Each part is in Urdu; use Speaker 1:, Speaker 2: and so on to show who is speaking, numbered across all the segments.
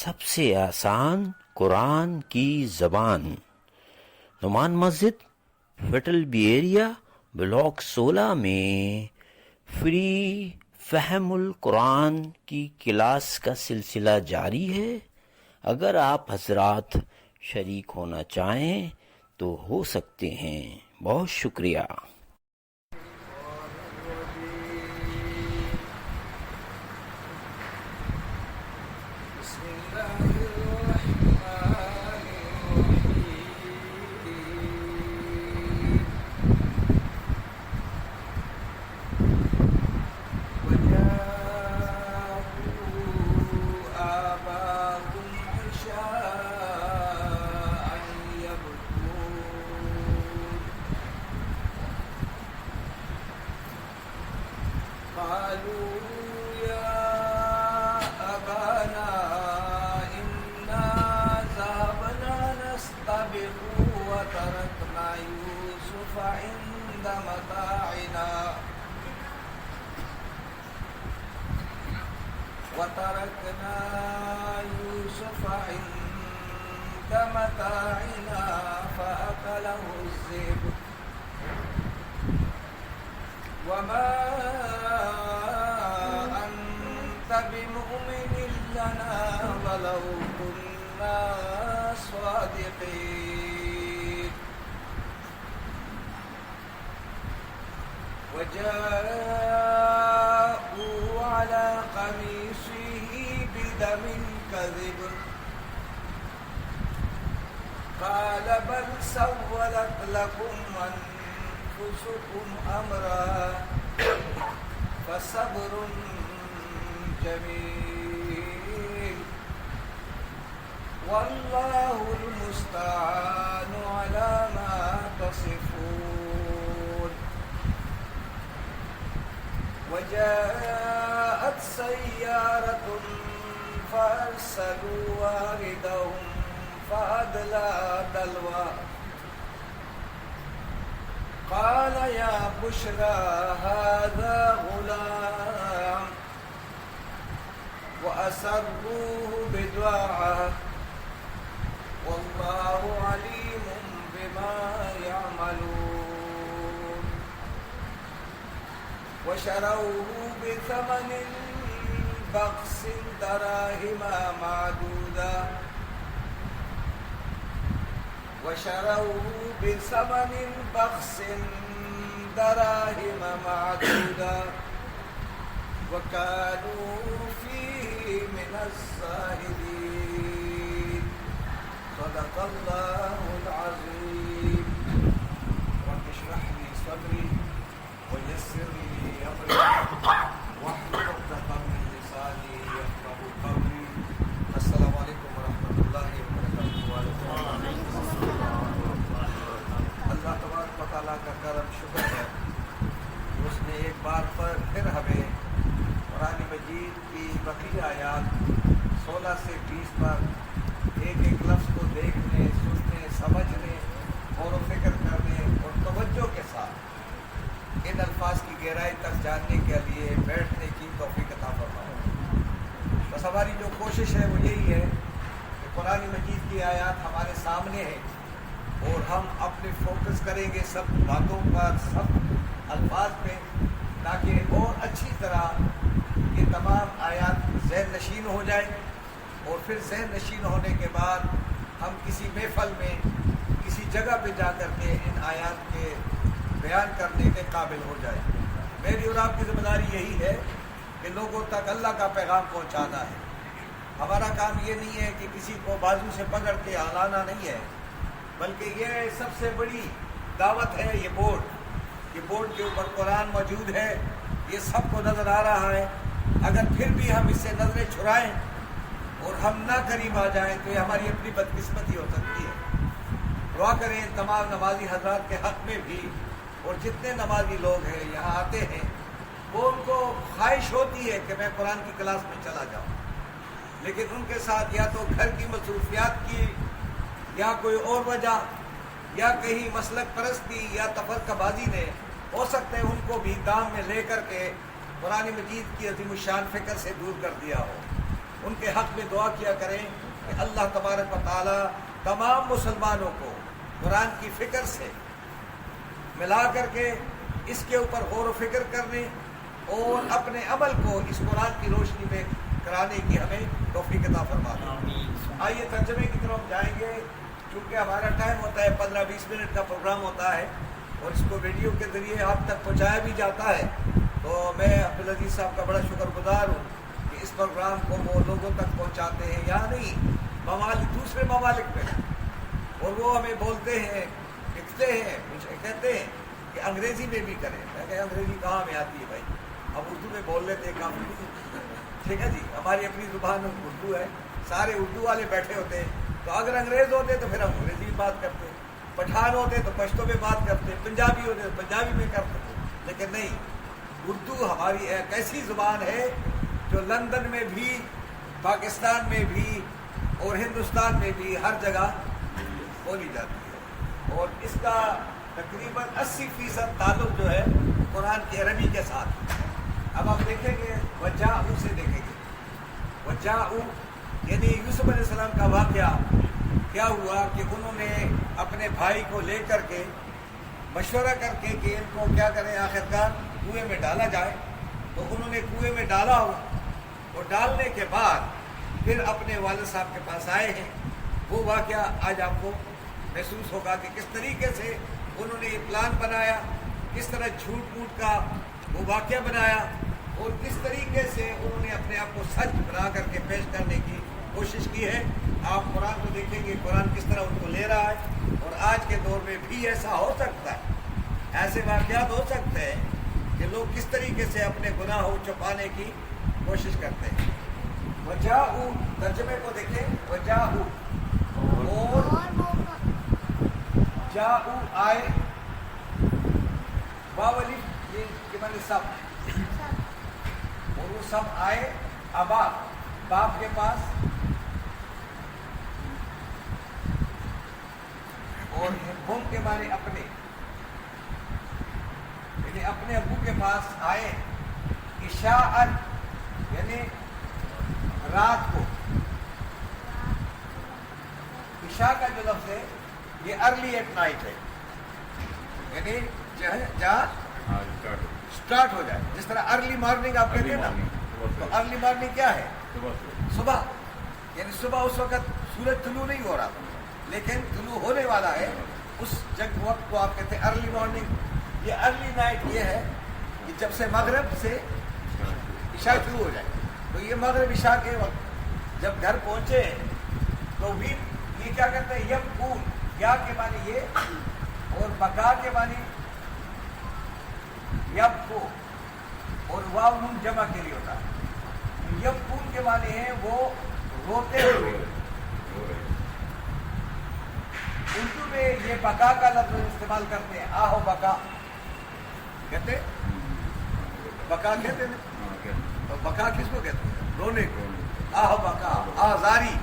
Speaker 1: سب سے آسان قرآن کی زبان، نعمان مسجد، فیٹل بی ایریا، بلاک 16 میں فری فہم القرآن کی کلاس کا سلسلہ جاری ہے۔ اگر آپ حضرات شریک ہونا چاہیں تو ہو سکتے ہیں۔ بہت شکریہ۔
Speaker 2: وتركنا يوسف عند متاعنا فأكله الذئب وما أنت بمؤمن لنا ولو كنا صادقين وجاءوا على قميصه بدم كذب قال بل سولت لكم أنفسكم أمرا فصبر جميل والله المستعان على ما تصفون وجاءت سيارة فأرسلوا واردهم فأدلى دلوه قال يا بشرى هذا غلام وأسروه بضاعة والله عليم بما يعملون وشروه بثمن بخس دراهم معدودة وشروه بثمن بخس دراهم معدودة وكانوا فيه من الزاهدين صدق الله العظيم رب اشرح لي صدري ويسر لي أمري واحلل عقدة من لساني يفقهوا قولي السلام عليكم ورحمة الله وبركاته۔ اللہ تبارک و تعالیٰ کا کرم شکر ہے کہ اس نے ایک بار پر پھر ہمیں قرآن مجید کی بقیہ آیات 16 سے 20 پر ایک ایک لفظ کو دیکھنے، سننے، سمجھنے، غور و فکر کرنے اور توجہ کے ساتھ ان الفاظ کی گہرائی تک جاننے کے لیے بیٹھنے کی توفیق عطا فرمائے۔ بس ہماری جو کوشش ہے وہ یہی ہے کہ قرآن مجید کی آیات ہمارے سامنے ہیں اور ہم اپنے فوکس کریں گے سب باتوں پر، سب الفاظ پہ، تاکہ اور اچھی طرح یہ تمام آیات ذہن نشین ہو جائیں اور پھر ذہن نشین ہونے کے بعد ہم کسی محفل میں کسی جگہ پہ جا کر کے ان آیات کے بیان کرنے کے قابل ہو جائے۔ میری اور آپ کی ذمہ داری یہی ہے کہ لوگوں تک اللہ کا پیغام پہنچانا ہے۔ ہمارا کام یہ نہیں ہے کہ کسی کو بازو سے پکڑ کے ہلانا نہیں ہے، بلکہ یہ سب سے بڑی دعوت ہے۔ یہ بورڈ کے اوپر قرآن موجود ہے، یہ سب کو نظر آ رہا ہے۔ اگر پھر بھی ہم اس سے نظریں چھڑائیں اور ہم نہ قریب آ جائیں تو یہ ہماری اپنی بدقسمتی ہو سکتی ہے۔ دعا کریں تمام نمازی حضرات کے حق میں بھی، اور جتنے نمازی لوگ ہیں یہاں آتے ہیں وہ ان کو خواہش ہوتی ہے کہ میں قرآن کی کلاس میں چلا جاؤں، لیکن ان کے ساتھ یا تو گھر کی مصروفیات کی یا کوئی اور وجہ یا کہیں مسلک پرستی یا تفرقہ بازی نے ہو سکتا ہے ان کو بھی کام میں لے کر کے قرآن مجید کی عظیم الشان فکر سے دور کر دیا ہو۔ ان کے حق میں دعا کیا کریں کہ اللہ تبارک و تعالی تمام مسلمانوں کو قرآن کی فکر سے ملا کر کے اس کے اوپر غور و فکر کرنے اور اپنے عمل کو اس قرآن کی روشنی میں کرانے کی ہمیں توفیق عطا فرما دیں۔ آئیے ترجمے کی طرف جائیں گے، چونکہ ہمارا ٹائم ہوتا ہے 15-20 منٹ کا پروگرام ہوتا ہے اور اس کو ریڈیو کے ذریعے آپ تک پہنچایا بھی جاتا ہے، تو میں عبدالعزیز صاحب کا بڑا شکر گزار ہوں کہ اس پروگرام کو وہ لوگوں تک پہنچاتے ہیں، یا نہیں دوسرے ممالک میں، اور وہ ہمیں بولتے ہیں، لکھتے ہیں، مجھے کہتے ہیں کہ انگریزی میں بھی کریں۔ میں کہ انگریزی کہاں میں آتی ہے بھائی، اب اردو میں بول لیتے ہیں کافی، ٹھیک ہے جی، ہماری اپنی زبان اردو ہے، سارے اردو والے بیٹھے ہوتے ہیں، تو اگر انگریز ہوتے تو پھر ہم انگریزی میں بات کرتے، پٹھان ہوتے تو پشتو میں بات کرتے، پنجابی ہوتے تو پنجابی میں کرتے، لیکن نہیں، اردو ہماری ایک ایسی زبان ہے جو لندن میں بھی، پاکستان میں بھی اور ہندوستان میں بھی ہر جگہ بولی جاتی ہے، اور اس کا تقریباً 80% تعلق جو ہے قرآن کی عربی کے ساتھ۔ اب آپ دیکھیں گے وجاؤ سے دیکھیں گے، وجاؤ یعنی یوسف علیہ السلام کا واقعہ کیا ہوا کہ انہوں نے اپنے بھائی کو لے کر کے مشورہ کر کے کہ ان کو کیا کریں، آخرکار کنویں میں ڈالا جائے، تو انہوں نے کنویں میں ڈالا ہو، اور ڈالنے کے بعد پھر اپنے والد صاحب کے پاس آئے ہیں۔ وہ واقعہ آج آپ کو محسوس ہوگا کہ کس طریقے سے انہوں نے یہ پلان بنایا، کس طرح جھوٹ موٹ کا وہ واقعہ بنایا، اور کس طریقے سے انہوں نے اپنے آپ کو سچ بنا کر کے پیش کرنے کی کوشش کی ہے۔ آپ قرآن کو دیکھیں گے، قرآن کس طرح ان کو لے رہا ہے، اور آج کے دور میں بھی ایسا ہو سکتا ہے، ایسے واقعات ہو سکتے ہیں کہ لوگ کس طریقے سے اپنے گناہوں چھپانے کی کوشش کرتے ہیں۔ وجاؤ ترجمے کو دیکھیں، وجاؤ اور جاؤ آئے، باولی یہ کہ معنی سب، اور وہ سب آئے ابا باپ کے پاس، اور ہم کے معنی اپنے، یعنی اپنے ابو کے پاس آئے، عشاء یعنی رات کو، عشاء کا جو لفظ ہے یہ ارلی ایٹ نائٹ ہے، یعنی جہاں سٹارٹ ہو جائے، جس طرح ارلی مارننگ آپ کہتے ہیں نا، تو ارلی مارننگ کیا ہے؟ صبح، یعنی صبح اس وقت سورج طلوع نہیں ہو رہا تھا، لیکن طلوع ہونے والا ہے، اس وقت کو آپ کہتے ہیں ارلی مارننگ۔ یہ ارلی نائٹ یہ ہے کہ جب سے مغرب سے عشاء شروع ہو جائے، تو یہ مغرب عشاء کے وقت جب گھر پہنچے تو بھی یہ کیا کہتے ہیں، یم پول، یا کے معنی یہ، اور بقا کے معنی یم کو، اور واو نون جمع کے لیے ہوتا ہے۔ یم پول کے معنی ہے وہ روتے ہوئے، اردو میں یہ بقا کا لفظ استعمال کرتے ہیں، آہو بقا کہتے، بقا کہتے ہیں، تو بقا کس کو کہتے ہیں؟ رونے کو، آہ بقا، آزاری،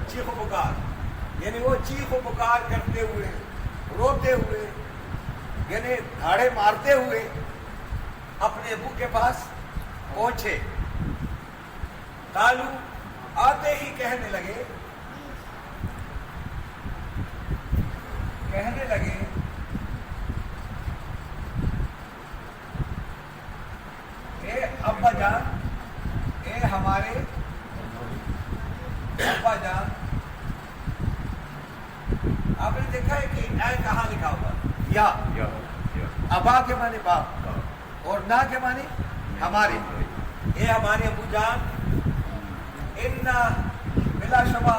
Speaker 2: چیخ و پکار، یعنی وہ چیخ و پکار کرتے ہوئے، روتے ہوئے، یعنی دھاڑے مارتے ہوئے اپنے ابو کے پاس پہنچے۔ قالو آتے ہی کہنے لگے اے ابا جان، اے ہمارے ابا جان۔ آپ نے دیکھا ہے کہ اے کہاں لکھا ہوا؟ یا ابا کے معنی باپ، اور نا کے معنی ہمارے، اے ہمارے ابو جان، انا بلا شبہ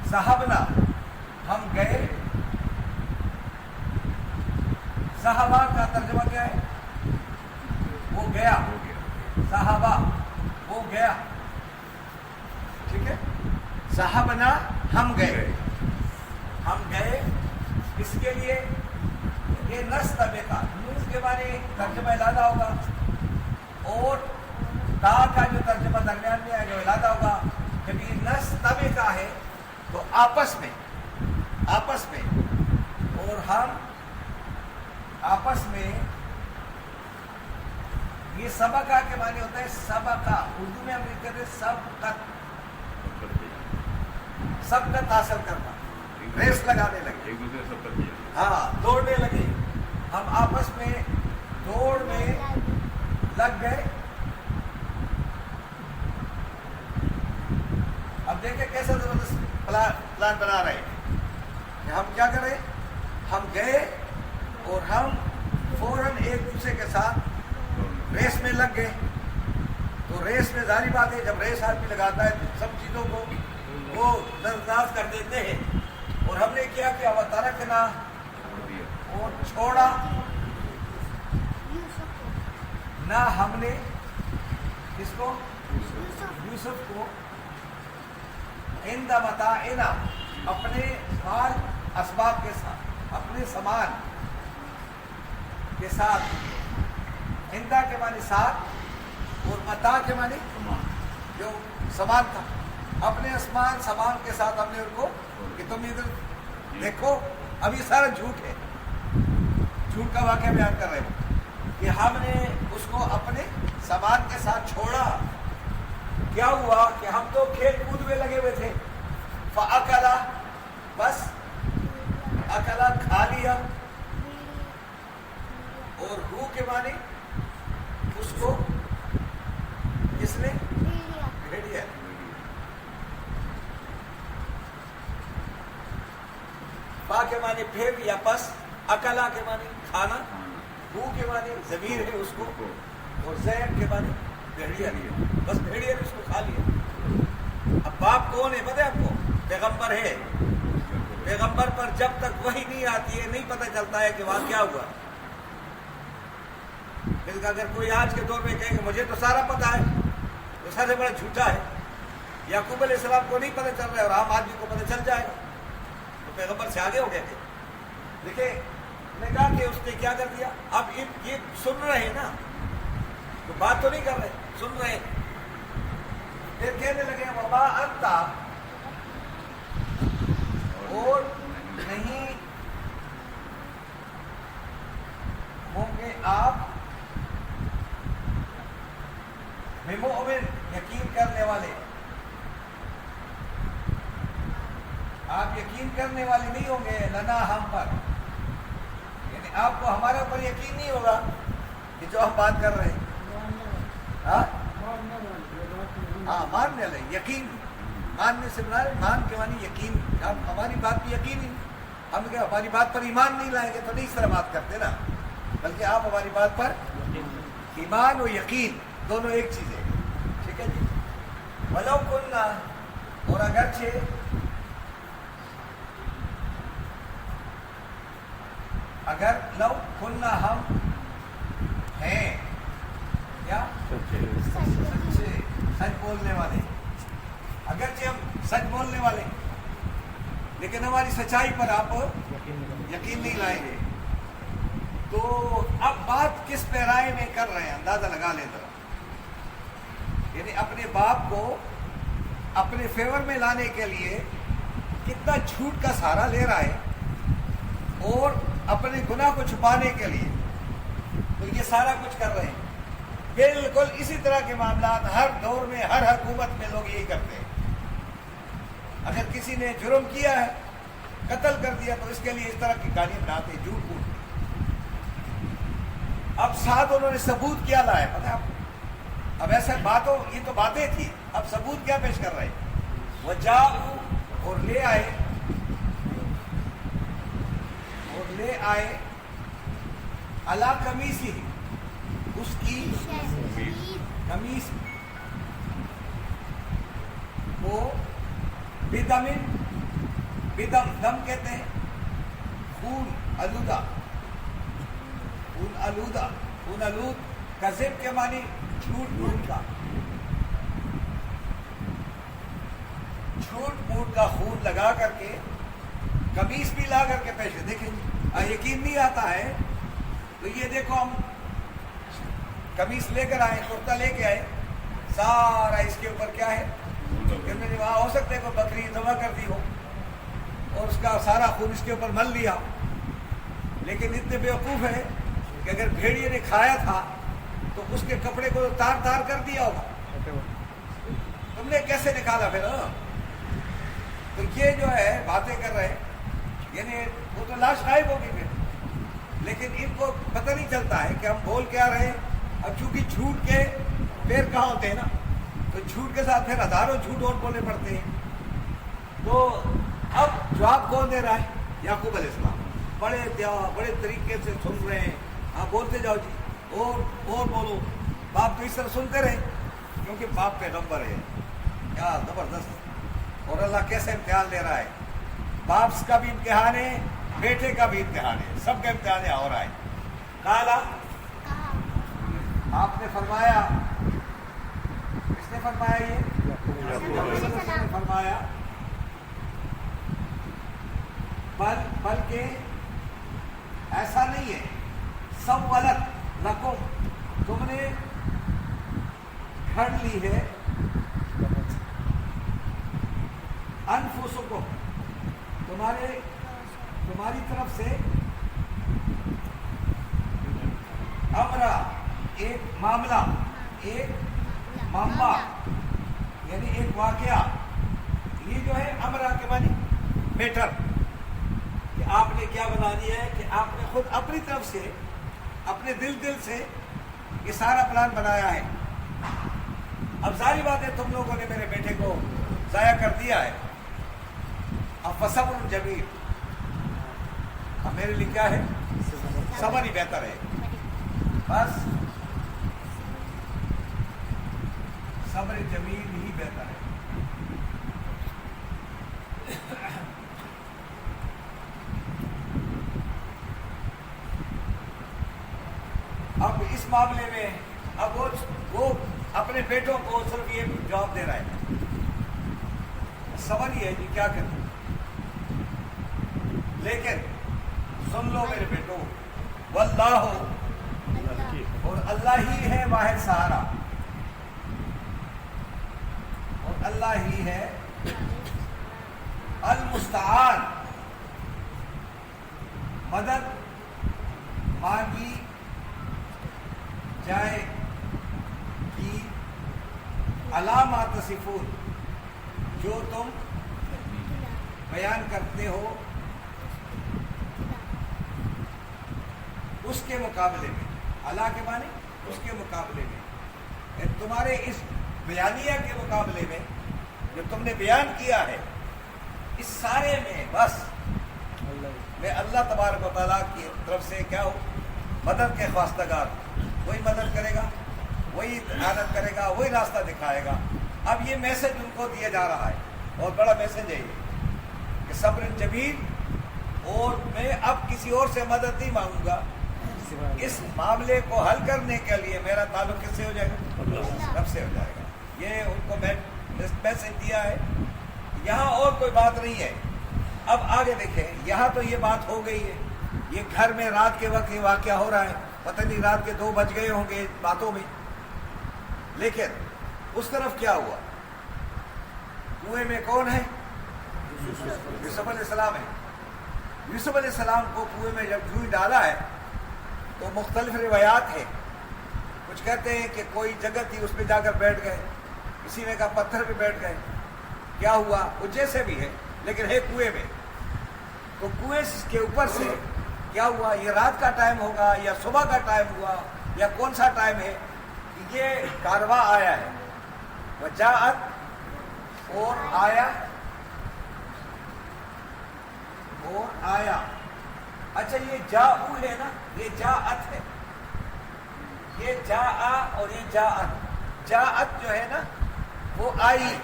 Speaker 2: صحابنا، ہم گئے، صحابہ کا ترجمہ کیا ہے؟ وہ گیا، صحابہ وہ گیا، ٹھیک ہے، صحابنا ہم گئے، ہم گئے، اس کے لیے یہ نستبقا، نون کے معنی ترجمہ علادہ ہوگا، اور تا کا جو ترجمہ درمیان میں ہے جو علادہ ہوگا۔ جب یہ نستبقا ہے تو آپس میں، اور ہم آپس میں یہ سبقہ کے معنی ہوتا ہے سبقہ، اردو میں ہم کہتے ہیں سبقت، سبقت حاصل کرنا، ریس لگانے لگے،
Speaker 3: ایک دوسرے سب کر دیا.
Speaker 2: ہاں دوڑنے لگے، ہم آپس میں دوڑ میں لگ گئے. اب دیکھیں کیسا زبردست پلان بنا رہے ہیں کہ ہم کیا کریں، ہم گئے اور ہم فوراً ایک دوسرے کے ساتھ ریس میں لگ گئے. تو ریس میں ظاہری بات ہے جب ریس آدمی لگاتا ہے تو سب چیزوں کو وہ نظر انداز کر دیتے ہیں. اور ہم نے کیا کہ وہ ترکنا اور چھوڑا نہ ہم نے کس کو، یوسف کو، عند متاعنا اپنے مال اسباب کے ساتھ، اپنے سامان کے ساتھ. عندہ کے معنی ساتھ اور متاع کے معنی جو سامان تھا، اپنے سامان کے ساتھ ہم نے ان کو کہ تم ادھر دیکھو. اب یہ سارا جھوٹ ہے، جھوٹ کا واقعہ بیان کر رہے ہو کہ ہم نے اس کو اپنے سامان کے ساتھ چھوڑا. کیا ہوا کہ ہم تو کھیل کود میں لگے ہوئے تھے. فَأَكَلَ بس اکلا کھا لیا. اور ہو کے معنی اس کو کس نے بھیڑیا. با کے معنی پھر یا پس، اکلا کے معنی کھانا، ہو کے معنی ضمیر ہے اس کو، اور زید کے معنی بھیڑیا لیا. بس بھیڑیا نے اس کو کھا لیا. اب باپ کون ہے پتہ ہے آپ کو؟ پیغمبر ہے. پیغمبر پر جب تک وحی نہیں آتی ہے نہیں پتہ چلتا ہے کہ وہاں کیا ہوا. اگر کوئی آج کے دور میں کہے کہ مجھے تو سارا پتہ ہے تو سب سے بڑا جھوٹا ہے. یعقوب علیہ السلام کو نہیں پتہ چل رہا ہے اور عام آدمی کو پتہ چل جائے گا تو پیغمبر سے آگے ہو گئے تھے. دیکھیں نے کہا کہ اس نے کیا کر دیا. اب یہ سن رہے ہیں نا تو بات تو نہیں کر رہے، سن رہے. پھر کہنے لگے وما انتا، اور نہیں ہوں گے آپ بمؤمن یقین کرنے والے. آپ یقین کرنے والے نہیں ہوں گے لنا ہم پر، یعنی آپ کو ہمارے اوپر یقین نہیں ہوگا کہ جو ہم بات کر رہے ہیں. ہاں ماننے والے، یقین ماننے سے بنا مان کے معنی یقین. آپ ہماری بات پہ یقین ہی، ہم کہ ہماری بات پر ایمان نہیں لائیں گے تو نہیں اس طرح بات کرتے نا، بلکہ آپ ہماری بات پر ایمان و یقین دونوں ایک چیز ہے. ٹھیک ہے جی. ولو کننا، اور اگرچہ اگر لو کننا ہم ہیں کیا سچے، سچ بولنے والے، اگرچہ ہم سچ بولنے والے لیکن ہماری سچائی پر آپ یقین نہیں لائیں گے. تو اب بات کس پیرائے میں کر رہے ہیں اندازہ لگا لیں ذرا. یعنی اپنے باپ کو اپنے فیور میں لانے کے لیے کتنا جھوٹ کا سہارا لے رہا ہے اور اپنے گناہ کو چھپانے کے لیے تو یہ سارا کچھ کر رہے ہیں. بالکل اسی طرح کے معاملات ہر دور میں ہر حکومت میں لوگ یہی کرتے ہیں. اگر کسی نے جرم کیا ہے، قتل کر دیا، تو اس کے لیے اس طرح کی کہانیاں بناتے ہیں جھوٹ موٹ. اب ساتھ انہوں نے ثبوت کیا لایا پتہ ہے آپ کو. اب ایسے باتوں، یہ تو باتیں تھی، اب ثبوت کیا پیش کر رہے ہیں. وہ جاؤ اور لے آئے علا قمیصی، اس کی قمیص وہ بدم دم کہتے ہیں خون آلودہ، خون آلود. کذب کے معنی جھوٹ موٹ کا، جھوٹ موٹ کا خون لگا کر کے قمیص بھی لا کر کے پیش. دیکھیں یقین نہیں آتا ہے تو یہ دیکھو ہم قمیص لے کر آئے، کرتا لے کے آئے، سارا اس کے اوپر کیا ہے کہ میں نے وہاں ہو سکتا ہے کوئی بکری ذبح کر دی ہو اور اس کا سارا خون اس کے اوپر مل لیا. لیکن اتنے بیوقوف ہے کہ اگر بھیڑیے نے کھایا تھا تو اس کے کپڑے کو تار تار کر دیا ہوگا. تم نے کیسے نکالا پھر؟ تو یہ جو ہے باتیں کر رہے یعنی وہ تو لاش غائب ہوگی پھر, لیکن ان کو پتہ نہیں چلتا ہے کہ ہم بول کیا رہے. اب چونکہ جھوٹ کے پیر کہاں ہوتے ہیں نا, تو جھوٹ کے ساتھ پھر ہزاروں جھوٹ اور بولنے پڑتے ہیں. تو اب جواب کون دے رہا ہے؟ یعقوب علیہ السلام. بڑے طریقے سے سن رہے ہیں. آپ بولتے جاؤ جی, اور بولو. باپ تو اس طرح سنتے رہے کیونکہ باپ پیغمبر ہے. کیا زبردست. اور اللہ کیسے امتحان لے رہا ہے. باپ کا بھی امتحان ہے, بیٹے کا بھی امتحان ہے, سب کا امتحان ہے. ہو رہا ہے. کالا آپ نے فرمایا, کس نے فرمایا؟ یہ نے فرمایا. بلکہ ایسا نہیں ہے, سب غلط لکم, تم نے گھڑ لی ہے انفسکم, تمہاری طرف سے امرا, ایک معاملہ, ایک معاملہ یعنی ایک واقعہ. یہ جو ہے امرا کے معنی میٹر, کہ آپ نے کیا بنا دیا ہے کہ آپ نے خود اپنی طرف سے اپنے دل سے یہ سارا پلان بنایا ہے. اب ظاہر بات ہے تم لوگوں نے میرے بیٹے کو ضائع کر دیا ہے. اب فصبر جمیل, اب میرے لیے کیا ہے؟ صبر ہی بہتر ہے. بس صبر جمیل ہی بہتر ہے. اب اس معاملے میں اب وہ اپنے بیٹوں کو صرف یہ جواب دے رہا ہے, صبر ہی ہے جی, کیا کریں. لیکن سن لو میرے بیٹوں, واللہ, اور اللہ ہی ہے واحد سہارا, اور اللہ ہی ہے المستعان, مدد مانگی جائے کی علامات تصفون, جو تم بیان کرتے ہو اس کے مقابلے میں. اللہ کے معنی اس کے مقابلے میں, تمہارے اس بیانیہ کے مقابلے میں جو تم نے بیان کیا ہے, اس سارے میں بس میں اللہ تبارک و تعالیٰ کی طرف سے کیا ہو, مدد کے خواستگار. وہی مدد کرے گا, وہی عادت کرے گا, وہی راستہ دکھائے گا. اب یہ میسج ان کو دیا جا رہا ہے, بہت بڑا میسج ہے یہ, کہ صبر جمیل, اور میں اب کسی اور سے مدد نہیں مانگوں گا. اس معاملے کو حل کرنے کے لیے میرا تعلق کس سے ہو جائے گا؟ رب سے ہو جائے گا. یہ ان کو میسج دیا ہے, یہاں اور کوئی بات نہیں ہے. اب آگے دیکھیں, یہاں تو یہ بات ہو گئی ہے, یہ گھر میں رات کے وقت یہ واقعہ ہو رہا ہے, پتہ نہیں رات کے 2 بج گئے ہوں گے باتوں میں. لیکن اس طرف کیا ہوا؟ کنویں میں کون ہے؟ یوسف علیہ السلام ہے. یوسف علیہ السلام کو کنویں میں جب جوئی ڈالا ہے تو مختلف روایات ہیں. کچھ کہتے ہیں کہ کوئی جگہ تھی اس پہ جا کر بیٹھ گئے, کسی نے کہا پتھر پہ بیٹھ گئے. کیا ہوا وہ جیسے بھی ہے, لیکن ہے کنویں میں. تو کنویں کے اوپر سے کیا ہوا, یہ رات کا ٹائم ہوگا یا صبح کا ٹائم ہوا یا کون سا ٹائم ہے, یہ کارواں آیا ہے. وجاءت, اور آیا, اور آیا. اچھا یہ جاؤ ہے نا, یہ جاءت ہے, یہ جاء اور یہ جاءت. جاءت جو ہے نا وہ آئی,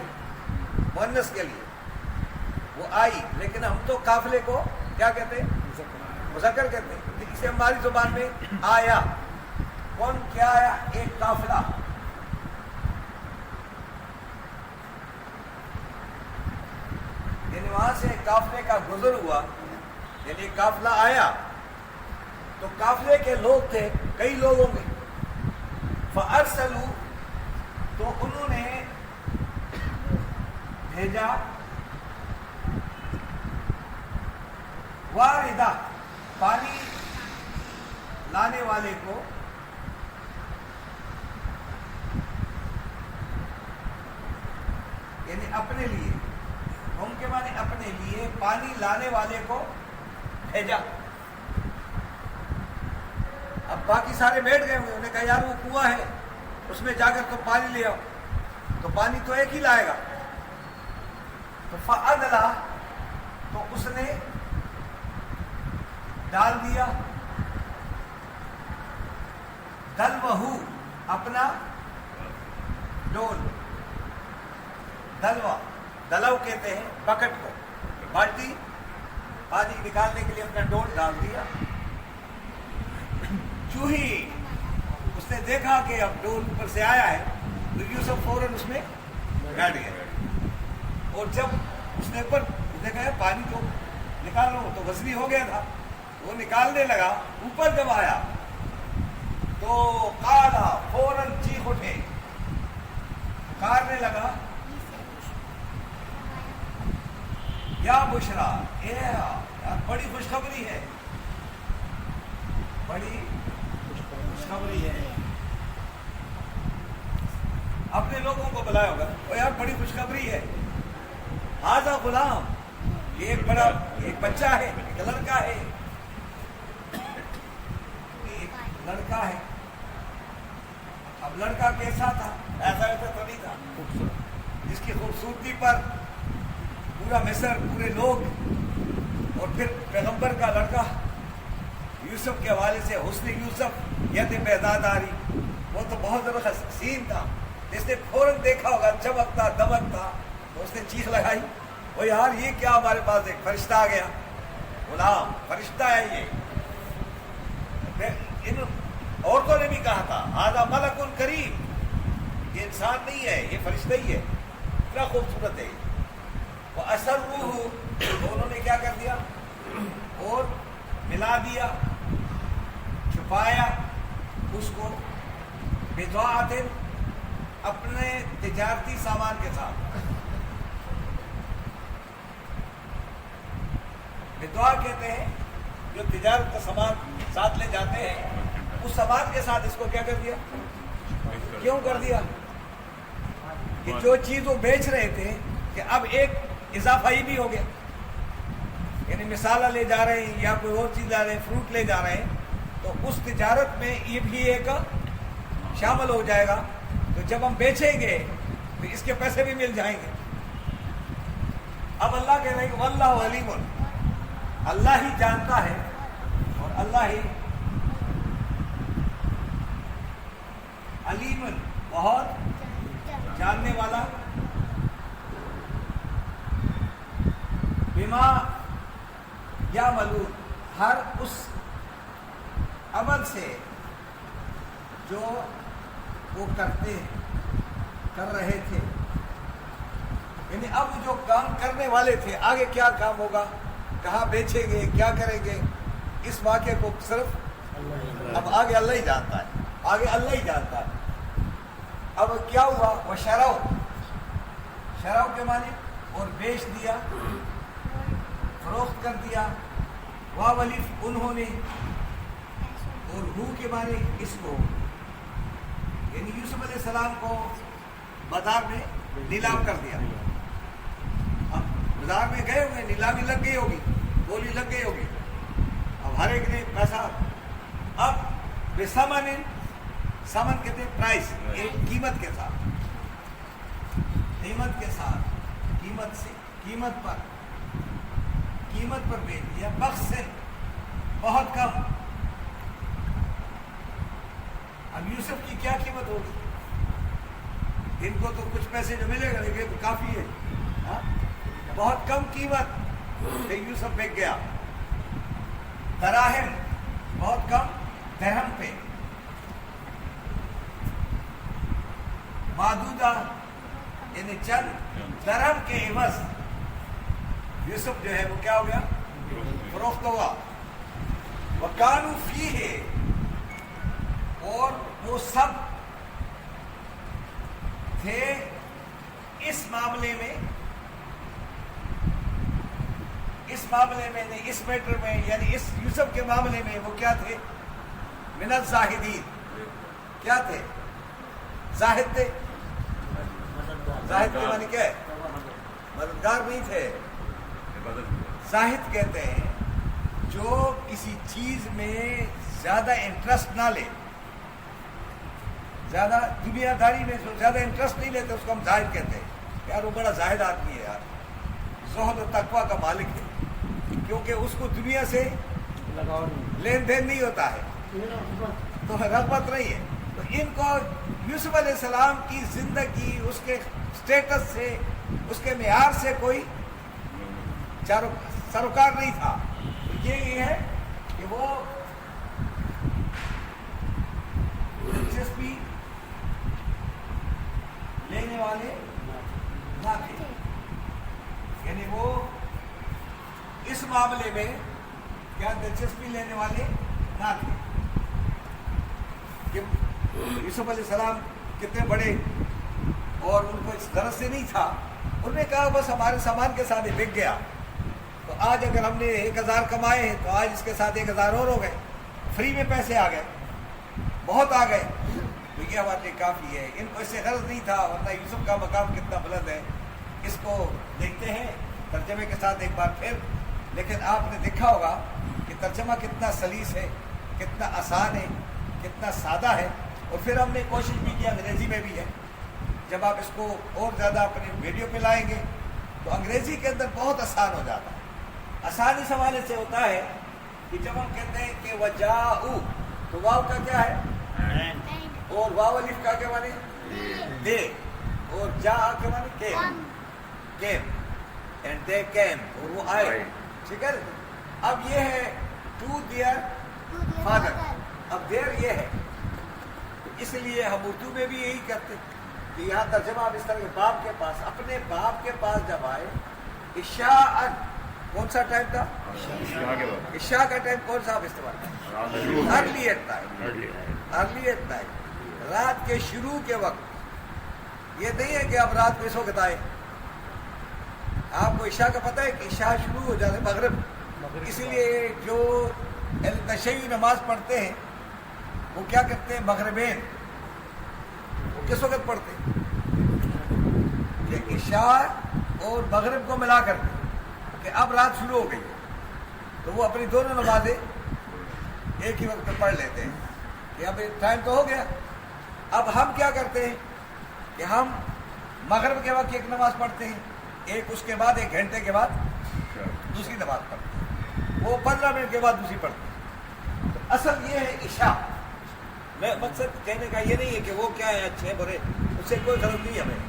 Speaker 2: مؤنث کے لیے وہ آئی, لیکن ہم تو قافلے کو کیا کہتے ہیں؟ مذکر کہتے ہیں. اسے ہماری زبان میں آیا. کون کیا آیا؟ ایک قافلہ. یعنی وہاں سے قافلے کا گزر ہوا, یعنی قافلہ آیا تو قافلے کے لوگ تھے, کئی لوگوں میں. فَأَرْسَلُوا, تو انہوں نے بھیجا, واردہ, پانی لانے والے کو, یعنی اپنے لیے، ہم کے معنی اپنے لیے پانی لانے والے کو بھیجا. اب باقی سارے بیٹھ گئے ہوئے، انہوں نے کہا یار وہ کنواں ہے اس میں جا کر تو پانی لے آؤ، تو پانی تو ایک ہی لائے گا. تو فَأَدْلَا، تو اس نے ڈال دیا دلوہو، اپنا ڈول. دلوا، دلو کہتے ہیں بکٹ کو، بالٹی پانی نکالنے کے لیے اپنا ڈول ڈال دیا. چوہی اس نے دیکھا کہ اب ڈول اوپر سے آیا ہے تو یوسف فوراً اس میں بیٹھ گیا. اور جب اس نے اوپر دیکھا ہے پانی تو نکال لو، تو وزنی ہو گیا تھا، وہ نکالنے لگا، اوپر جب آیا تو قالا، فوراً چیخ اٹھے، پکارنے لگا یا بشرا، اے یار بڑی خوشخبری ہے، بڑی خوشخبری ہے. اپنے لوگوں کو بلایا ہوگا، او یار بڑی خوشخبری ہے، ھذا غلام، یہ ایک بڑا ایک بچہ ہے، ایک لڑکا ہے، ایک لڑکا ہے. اب لڑکا کیسا تھا؟ ایسا تو نہیں تھا جس کی خوبصورتی پر پورا مصر، پورے لوگ، اور پھر پیغمبر کا لڑکا یوسف کے حوالے سے حسن یوسف ید بیضاد آری، وہ تو بہت زیادہ حسین تھا. جس نے فوراً دیکھا ہوگا چمک تھا، دمک تھا، تو اس نے چیخ لگائی، وہ یار یہ کیا، ہمارے پاس ایک فرشتہ آ گیا، غلام فرشتہ ہے یہ. ان عورتوں نے بھی کہا تھا ھذا ملک کریم، یہ انسان نہیں ہے، یہ فرشتہ ہی ہے، اتنا خوبصورت ہے. وہ اسروہ، تو انہوں نے کیا کر دیا اور ملا دیا، چھپایا اس کو، بضاعت، اپنے تجارتی سامان کے ساتھ. بضاعت کہتے ہیں جو تجارت کا سامان ساتھ لے جاتے ہیں، اس سامان کے ساتھ اس کو کیا کر دیا، کیوں کر دیا کہ جو چیز وہ بیچ رہے تھے کہ اب ایک اضافہ ہی بھی ہو گیا، یعنی مسالہ لے جا رہے ہیں یا کوئی اور چیز لا رہے ہیں، فروٹ لے جا رہے ہیں، تو اس تجارت میں یہ بھی ایک شامل ہو جائے گا. تو جب ہم بیچیں گے تو اس کے پیسے بھی مل جائیں گے. اب اللہ کہہ رہے ہیں کہ واللہ علیم، اللہ ہی جانتا ہے اور اللہ ہی علیم، بہت جاننے والا، بما یعملون، ہر اس عمل سے جو وہ کر رہے تھے. یعنی اب جو کام کرنے والے تھے، آگے کیا کام ہوگا، کہاں بیچیں گے، کیا کریں گے، اس واقعے کو صرف اب آگے اللہ ہی جانتا ہے، آگے اللہ ہی جانتا ہے. اب کیا ہوا، وہ شرو کے معنی اور بیچ دیا، فروخت کر دیا. واولف، انہوں نے، اور ہو کے معنی اس کو، یعنی یوسف علیہ السلام کو بازار میں نیلام کر دیا. اب بازار میں گئے ہوئے، نیلامی لگ گئی ہوگی، بولی لگ گئی ہوگی، اب ہر ایک نے پیسہ، اب بثمن، سمن کہتے ہیں پرائز، ایک قیمت کے ساتھ، قیمت کے ساتھ، قیمت پر بیچ دیا، بخس سے بہت کم. اب یوسف کی کیا قیمت ہوگی، ان کو تو کچھ پیسے جو ملے گا لیکن تو کافی ہے، بہت کم قیمت پہ یوسف بک گیا. دراہم، بہت کم درہم پہ. معدودہ، یعنی چند درہم کے عوض یوسف جو ہے وہ کیا ہو گیا، فروخت ہوا. وَكَانُوا فِيهِ، اور وہ سب تھے اس معاملے میں، اس میٹر میں، یعنی اس یوسف کے معاملے میں وہ کیا تھے، من الزاہدین، کیا تھے، زاہد تھے. زاہد کے معنی کیا ہے، مددگار نہیں تھے. زاہد کہتے ہیں جو کسی چیز میں زیادہ انٹرسٹ نہ لے, زیادہ دنیا داری میں جو زیادہ انٹرسٹ نہیں لیتے, اس کو ہم زاہد کہتے ہیں. یار وہ بڑا زاہد آدمی ہے یار, زہد و تقویٰ کا مالک ہے, کیونکہ اس کو دنیا سے لین دین نہیں ہوتا ہے, تو رغبت نہیں ہے. تو ان کو یوسف علیہ السلام کی زندگی اس کے اسٹیٹس سے, اس کے معیار سے کوئی سروکار نہیں تھا. یہ ہے کہ وہ دلچسپی لینے والے نہ تھے, یعنی وہ اس معاملے میں کیا دلچسپی لینے والے نہ تھے. کہ یوسف علیہ السلام کتنے بڑے, اور ان کو اس غرض سے نہیں تھا. انہوں نے کہا بس ہمارے سامان کے ساتھ بک گیا, تو آج اگر ہم نے 1000 کمائے ہیں تو آج اس کے ساتھ 1000 اور ہو گئے, فری میں پیسے آ گئے, بہت آ گئے, تو یہ ہمارے لیے کافی ہے. ان کو اس سے غرض نہیں تھا, ورنہ یوسف کا مقام کتنا بلند ہے. اس کو دیکھتے ہیں ترجمے کے ساتھ ایک بار پھر. لیکن آپ نے دیکھا ہوگا کہ ترجمہ کتنا سلیس ہے, کتنا آسان ہے, کتنا سادہ ہے. اور پھر ہم نے کوشش بھی کی, انگریزی میں بھی ہے. جب آپ اس کو اور زیادہ اپنے ویڈیو پہ لائیں گے تو انگریزی کے اندر بہت آسان ہو جاتا ہے. آسان اس حوالے سے ہوتا ہے کہ جب ہم کہتے ہیں کہ وجاؤ, تو واو کا کیا ہے, اور واو الف کا کیا معنی دے, اور جا کے معنی کیم, اینڈ دے کیم, اور وہ آئے. ٹھیک ہے. اب یہ ہے ٹو دیئر فادر, اب دیر یہ ہے. اس لیے ہم اردو میں بھی یہی کرتے کہ یہاں ترجمہ آپ اس طرح کے باپ کے پاس, اپنے باپ کے پاس جب آئے, عشاء, کون سا ٹائم تھا, عشاء کا ٹائم کون سا آپ استعمال کریں, ارلی ایٹ ٹائم, رات کے شروع کے وقت. یہ نہیں ہے کہ آپ رات کو اس وقت آئے. آپ کو عشاء کا پتہ ہے کہ عشاء شروع ہو جاتا ہے مغرب. اسی لیے جو تشیع نماز پڑھتے ہیں وہ کیا کرتے ہیں, مغربین, وہ کس وقت پڑھتے ہیں, یہ عشاء اور مغرب کو ملا کر کہ اب رات شروع ہو گئی, تو وہ اپنی دونوں نمازیں ایک ہی وقت میں پڑھ لیتے ہیں کہ اب ٹائم تو ہو گیا. اب ہم کیا کرتے ہیں کہ ہم مغرب کے وقت ایک نماز پڑھتے ہیں, ایک اس کے بعد 1 گھنٹے کے بعد دوسری نماز پڑھتے ہیں, وہ 15 منٹ کے بعد دوسری پڑھتے ہیں. تو اصل یہ ہے عشاء. میں مقصد کہنے کا یہ نہیں ہے کہ وہ کیا ہے اچھے برے, اس سے کوئی غلط نہیں ہمیں.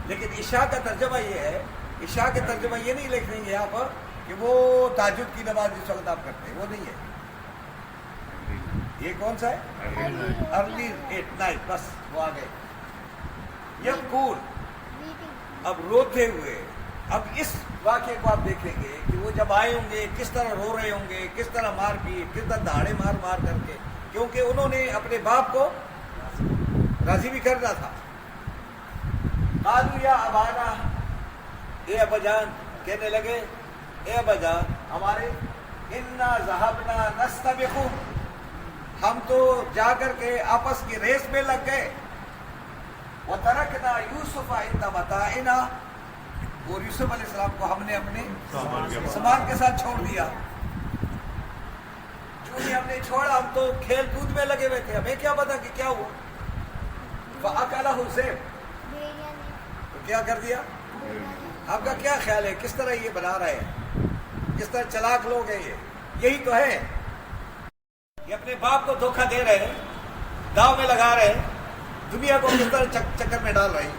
Speaker 2: لیکن عشاء کا ترجمہ یہ ہے, عشاء کے ترجمہ یہ نہیں لکھ دیں گے یہاں پر کہ وہ تہجد کی نماز جس وقت آپ کرتے ہیں, وہ نہیں ہے. یہ کون سا ہے, ارلی ایٹ نائٹ, بس وہ آ گئے. یقول, اب روتے ہوئے. اب اس واقعے کو آپ دیکھیں گے کہ وہ جب آئے ہوں گے کس طرح رو رہے ہوں گے, کس طرح مار پیٹ, کس طرح دہاڑے مار مار کر کے, کیونکہ انہوں نے اپنے باپ کو راضی بھی کرنا تھا. قالوا یا ابانا, اے ابا جان, کہنے لگے اے ابا جان ہمارے, انا ذهبنا نستبق, ہم تو جا کر کے آپس کی ریس میں لگ گئے. وترکنا یوسف عند متاعنا, اور یوسف علیہ السلام کو ہم نے اپنے سامان کے ساتھ چھوڑ دیا. چونکہ ہم نے چھوڑا, ہم تو کھیل کود میں لگے ہوئے تھے, ہمیں کیا پتا کہ کیا ہوا. فأکلہ الذئب, تو کیا کر دیا. آپ کا کیا خیال ہے کس طرح یہ بنا رہے ہیں, کس طرح چلاک لوگ ہیں یہ. یہی تو ہے, یہ اپنے باپ کو دھوکہ دے رہے ہیں, داؤ میں لگا رہے ہیں, دنیا کو کس طرح چکر میں ڈال رہے ہیں.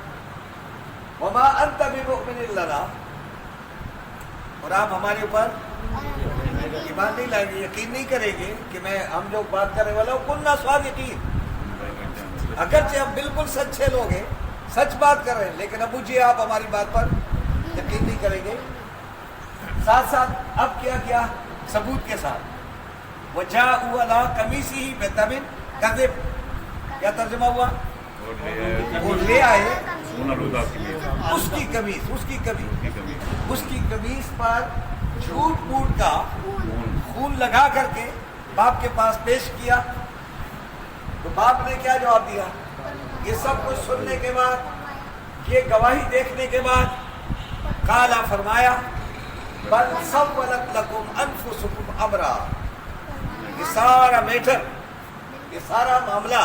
Speaker 2: وما انت بمؤمن لنا, اور آپ ہمارے اوپر ایمان نہیں لائیں گے, یقین نہیں کریں گے کہ ہم جو بات کرنے والا ہوں کننا صادقین, اگرچہ ہم بالکل سچے لوگ ہیں, سچ بات کر رہے ہیں, لیکن ابو جی آپ ہماری بات پر یقین نہیں کریں گے. ساتھ ساتھ اب کیا کیا, ثبوت کے ساتھ. وجاءوا علی قمیصہ بدم کذب, کیا ترجمہ ہوا, وہ لے آئے اس کی قمیص پر جھوٹ موٹ کا خون لگا کر کے باپ کے پاس پیش کیا. تو باپ نے کیا جواب دیا, یہ سب کچھ سننے کے بعد, یہ گواہی دیکھنے کے بعد, قال فرمایا بل سولت لکم انفسکم امرا، یہ سارا میٹر، یہ سارا معاملہ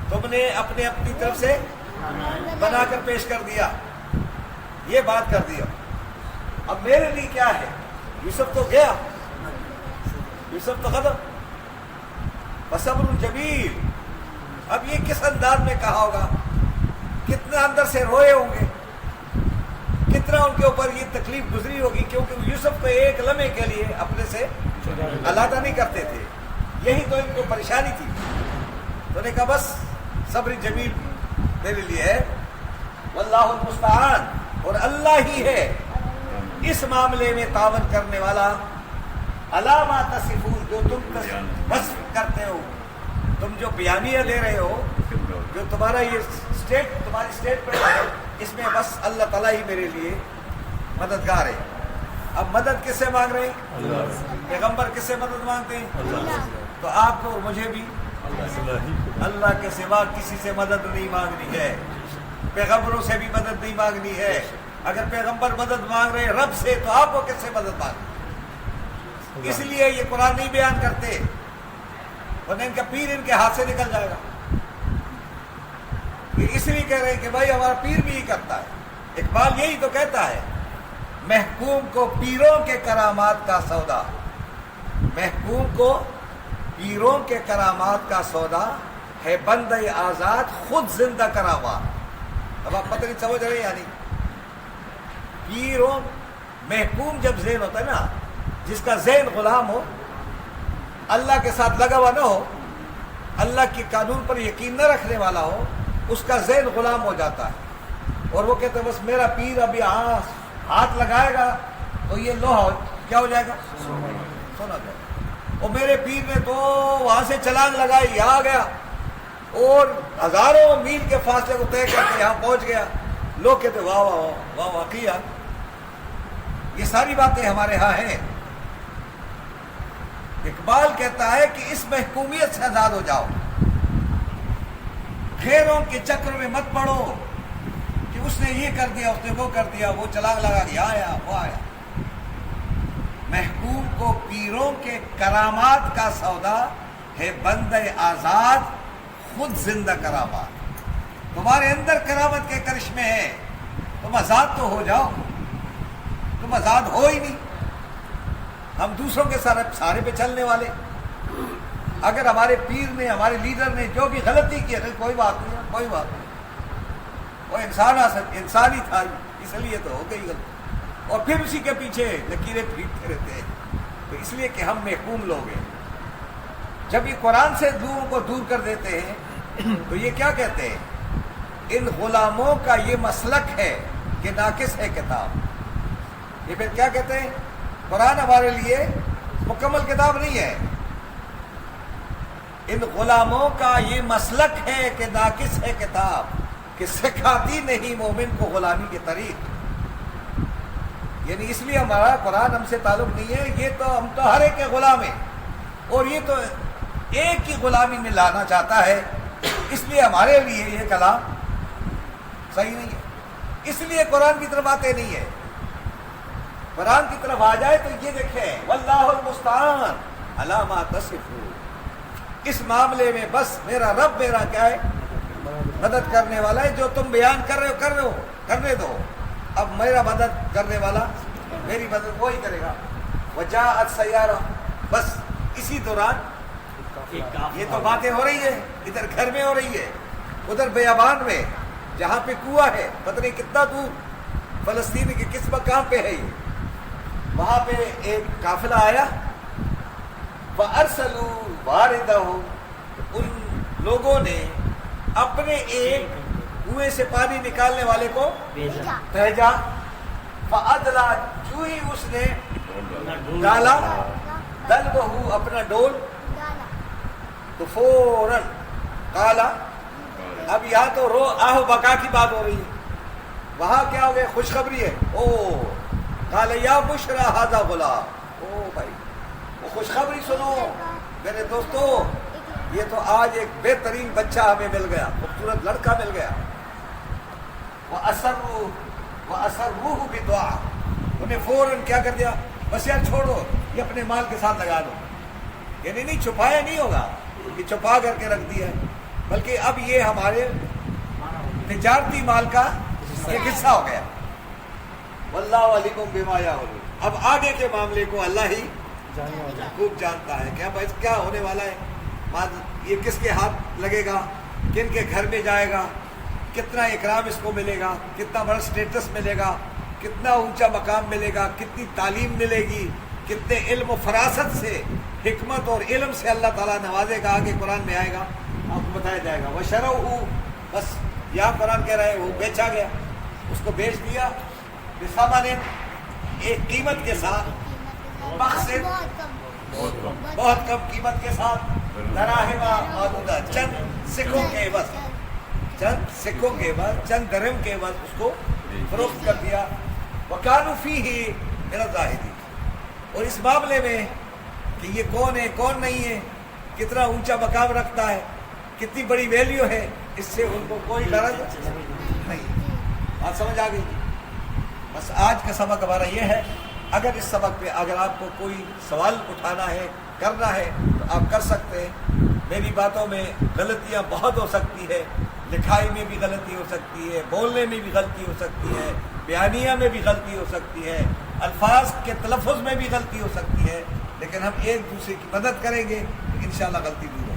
Speaker 2: تم نے اپنے اپنی طرف سے بنا کر پیش کر دیا، یہ بات کر دیا۔ اب میرے لیے کیا ہے؟ یوسف تو گیا، یوسف تو ختم، وصبر جمیل۔ اب یہ کس انداز میں کہا ہوگا، کتنا اندر سے روئے ہوں گے، کتنا ان کے اوپر یہ تکلیف گزری ہوگی، کیونکہ یوسف کو ایک لمحے کے لیے اپنے سے علیحدہ نہیں کرتے تھے، یہی تو ان کو پریشانی تھی۔ تو نے کہا بس صبر جمیل میرے لیے ہے، واللہ المستعان، اور اللہ ہی ہے اس معاملے میں تعاون کرنے والا، علی ما تصفون، جو تم وصف کرتے ہو، تم جو بیانیہ دے رہے ہو، جو تمہارا یہ تمہاری اسٹیٹمنٹ ہے، اس میں بس اللہ تعالیٰ ہی میرے لیے مددگار ہے۔ اب مدد کس سے مانگ رہے ہیں؟ پیغمبر کس سے مدد مانگتے ہیں؟ تو آپ کو اور مجھے بھی اللہ کے سوا کسی سے مدد نہیں مانگنی ہے، پیغمبروں سے بھی مدد نہیں مانگنی ہے۔ اگر پیغمبر مدد مانگ رہے ہیں رب سے، تو آپ کو کس سے مدد مانگنی؟ اس لیے یہ قرآن نہیں بیان کرتے، ورنہ ان کا پیر ان کے ہاتھ سے نکل جائے گا۔ یہ اس لیے کہہ رہے ہیں کہ بھائی ہمارا پیر بھی یہ کرتا ہے۔ اقبال یہی تو کہتا ہے، محکوم کو پیروں کے کرامات کا سودا، محکوم کو پیروں کے کرامات کا سودا ہے، بندہ آزاد خود زندہ کرامات۔ اب آپ پتہ نہیں سمجھ رہے ہیں؟ یعنی پیروں، محکوم جب ذہن ہوتا ہے نا، جس کا ذہن غلام ہو، اللہ کے ساتھ لگا ہوا نہ ہو، اللہ کے قانون پر یقین نہ رکھنے والا ہو، اس کا ذہن غلام ہو جاتا ہے، اور وہ کہتے ہیں بس میرا پیر ابھی ہاتھ لگائے گا تو یہ لوہا کیا ہو جائے گا؟ سونا جائے گا۔ اور میرے پیر نے تو وہاں سے چھلانگ لگائی، یہاں آ گیا، اور ہزاروں میل کے فاصلے کو طے کر کے یہاں پہنچ گیا، لوگ کہتے واہ واہ واہ واہ کیا۔ یہ ساری باتیں ہمارے ہاں ہیں۔ اقبال کہتا ہے کہ اس محکومیت سے آزاد ہو جاؤ، غیروں کے چکر میں مت پڑو کہ اس نے یہ کر دیا، اس نے وہ کر دیا، وہ چھلانگ لگا کے آیا وہ آیا۔ محکوم کو پیروں کے کرامات کا سودا ہے، بندہ آزاد خود زندہ کرامات۔ تمہارے اندر کرامت کے کرشمے ہیں، تم آزاد تو ہو جاؤ، تم آزاد ہو ہی نہیں۔ ہم دوسروں کے سارے پہ چلنے والے۔ اگر ہمارے پیر نے، ہمارے لیڈر نے جو بھی غلطی کی ہے، کوئی بات نہیں، کوئی بات نہیں، وہ انسان ہی تھا، اس لیے تو ہو گئی غلطی، اور پھر اسی کے پیچھے لکیریں پھینکتے رہتے ہیں۔ تو اس لیے کہ ہم محکوم لوگ ہیں۔ جب یہ قرآن سے لوگوں کو دور کر دیتے ہیں تو یہ کیا کہتے ہیں؟ ان غلاموں کا یہ مسلک ہے کہ ناقص ہے کتاب۔ یہ پھر کیا کہتے ہیں؟ قرآن ہمارے لیے مکمل کتاب نہیں ہے، ان غلاموں کا یہ مسلک ہے کہ ناقص ہے کتاب، کہ سکھاتی نہیں مومن کو غلامی کے طریق۔ یعنی اس لیے ہمارا قرآن ہم سے تعلق نہیں ہے، یہ تو ہم تو ہر ایک کے غلام ہیں، اور یہ تو ایک ہی غلامی میں لانا چاہتا ہے، اس لیے ہمارے لیے یہ کلام صحیح نہیں ہے، اس لیے قرآن کی طرف آتے نہیں ہے۔ قرآن کی طرف آ جائے تو یہ دیکھیں، واللہ المستعان علی ما تصفون، اس معاملے میں بس میرا رب میرا کیا ہے؟ مدد کرنے والا ہے۔ جو تم بیان کر رہے ہو کرنے دو، اب میرا مدد کرنے والا میری مدد وہی کرے گا۔ وجاءت سیارہ، بس اسی دوران یہ تو باتیں ہو رہی ہے، ادھر گھر میں ہو رہی ہے، ادھر بیابان میں جہاں پہ کنواں ہے، پتہ نہیں کتنا دور فلسطین کے کس مقام پہ ہے، یہ وہاں پہ ایک قافلہ آیا، وَأَرْسَلُوا وَارِدَهُ، ان لوگوں نے اپنے ایک کنویں سے پانی نکالنے والے کو بھیجا، فَأَدْلَا، جو ہی اس نے ڈالا، دلبہو اپنا ڈول، تو فوراً قالا، اب یہاں تو رو آہ بکا کی بات ہو رہی ہے، وہاں کیا ہو گیا؟ خوشخبری ہے۔ او قال یا بشرا ھذا غلام، او بھائی وہ خوشخبری سنو میرے دوستو، یہ تو آج ایک بہترین بچہ ہمیں مل گیا، خوبصورت لڑکا مل گیا۔ وَأَسَرُّوا وَأَسَرُّوهُ بِدُعَاء، انہیں فوراً کیا کر دیا، بس یار چھوڑو یہ اپنے مال کے ساتھ لگا دو، یعنی نہیں چھپایا نہیں ہوگا کہ چھپا کر کے رکھ دیا ہے، بلکہ اب یہ ہمارے تجارتی مال کا ایک حصہ ہو گیا. واللہ علیکم بما یعملون، اب آگے کے معاملے کو اللہ ہی خوب جانتا ہے کہ اب کیا ہونے والا ہے، یہ کس کے ہاتھ لگے گا، کن کے گھر میں جائے گا، کتنا اکرام اس کو ملے گا، کتنا بڑا سٹیٹس ملے گا، کتنا اونچا مقام ملے گا، کتنی تعلیم ملے گی، کتنے علم و فراست سے، حکمت اور علم سے اللہ تعالیٰ نوازے گا. آگے قرآن میں آئے گا، آپ کو بتایا جائے گا. وَشَرَوْهُ، بس یہاں قرآن کہہ رہا ہے وہ بیچا گیا، اس کو بیچ دیا بِثَمَنٍ، ایک قیمت کے ساتھ، مقصد بہت کم قیمت کے ساتھ، دراہم معدودہ، چند سکوں کے عوض، چند سکوں کے عوض، چند درہم کے عوض اس کو فروخت کر دیا. وَكَانُوا فِيهِ مِنَ الزَّاهِدِينَ، اور اس معاملے میں کہ یہ کون ہے کون نہیں ہے، کتنا اونچا مقام رکھتا ہے، کتنی بڑی ویلیو ہے، اس سے ان کو کوئی غرض نہیں. بات سمجھ آ گئی؟ بس آج کا سبق ہمارا یہ ہے. اگر اس سبق پہ اگر آپ کو کوئی سوال اٹھانا ہے، کرنا ہے تو آپ کر سکتے ہیں. میری باتوں میں غلطیاں بہت ہو سکتی ہے، لکھائی میں بھی غلطی ہو سکتی ہے، بولنے میں بھی غلطی ہو سکتی ہے، بیانیہ میں بھی غلطی ہو سکتی ہے، الفاظ کے تلفظ میں بھی غلطی ہو سکتی ہے، لیکن ہم ایک دوسرے کی مدد کریں گے تو انشاءاللہ غلطی دور